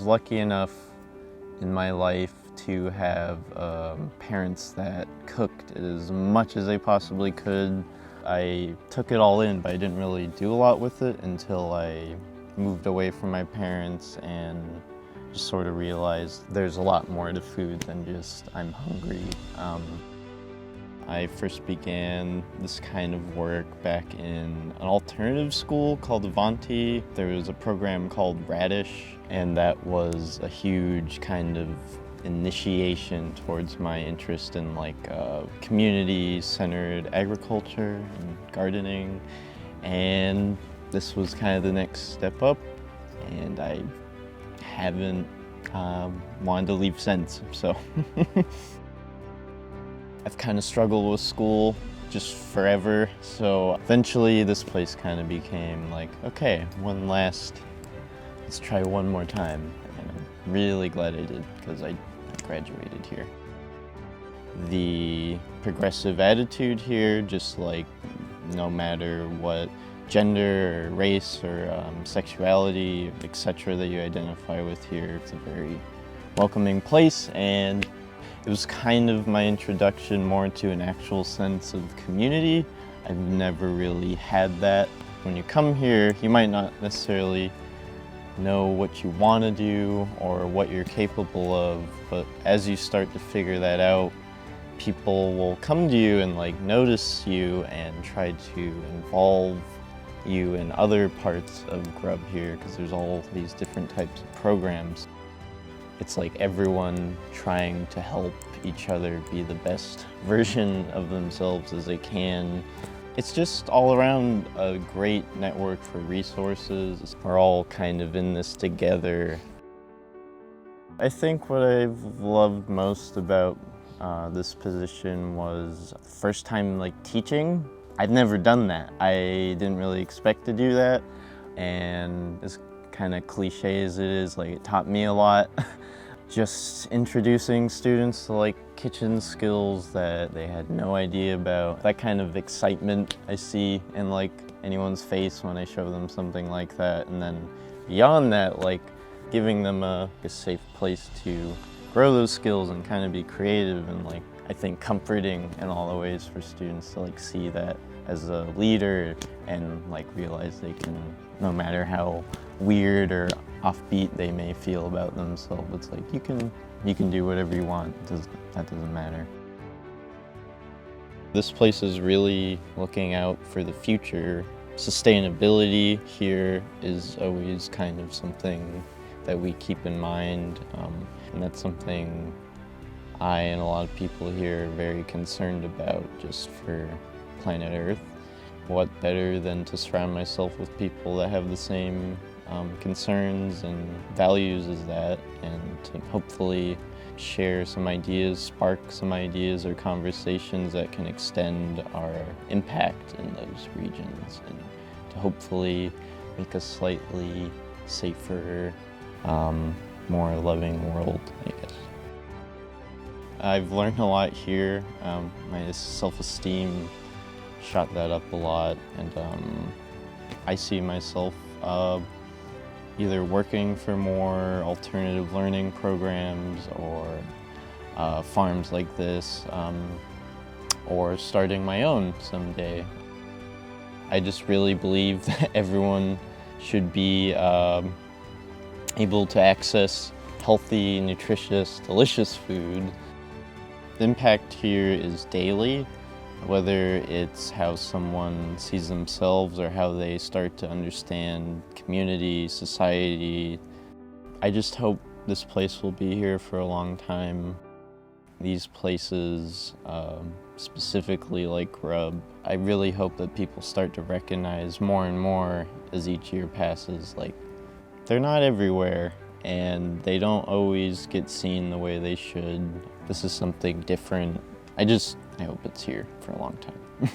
lucky enough in my life to have parents that cooked as much as they possibly could. I took it all in, but I didn't really do a lot with it until I moved away from my parents and just sort of realized there's a lot more to food than just I'm hungry. I first began this kind of work back in an alternative school called Avanti. There was a program called Radish, and that was a huge kind of initiation towards my interest in community-centered agriculture and gardening. And this was kind of the next step up, and I haven't wanted to leave since, so. I've kind of struggled with school just forever, so eventually this place kind of became like, okay, let's try one more time. And I'm really glad I did, because I graduated here. The progressive attitude here, just like no matter what gender or race or sexuality, etc. that you identify with here, it's a very welcoming place, and it was kind of my introduction more to an actual sense of community. I've never really had that. When you come here, you might not necessarily know what you want to do or what you're capable of, but as you start to figure that out, people will come to you and notice you and try to involve you in other parts of GRuB here, because there's all these different types of programs. It's like everyone trying to help each other be the best version of themselves as they can. It's just all around a great network for resources. We're all kind of in this together. I think what I've loved most about this position was first time teaching. I'd never done that. I didn't really expect to do that, and as kind of cliche as it is, it taught me a lot. Just introducing students to kitchen skills that they had no idea about. That kind of excitement I see in anyone's face when I show them something like that. And then beyond that, giving them a safe place to grow those skills and kind of be creative, and I think comforting in all the ways for students to see that as a leader and realize they can, no matter how weird or offbeat they may feel about themselves, it's you can do whatever you want. That doesn't matter. This place is really looking out for the future. Sustainability here is always kind of something that we keep in mind, and that's something I and a lot of people here are very concerned about, just for planet Earth. What better than to surround myself with people that have the same concerns and values as that, and to hopefully share some ideas, spark some ideas or conversations that can extend our impact in those regions, and to hopefully make a slightly safer, more loving world, I guess. I've learned a lot here. My self-esteem shot that up a lot, and I see myself either working for more alternative learning programs or farms like this, or starting my own someday. I just really believe that everyone should be able to access healthy, nutritious, delicious food. The impact here is daily, whether it's how someone sees themselves or how they start to understand community, society. I just hope this place will be here for a long time. These places, specifically like GRuB, I really hope that people start to recognize more and more as each year passes, they're not everywhere, and they don't always get seen the way they should. This is something different. I hope it's here for a long time.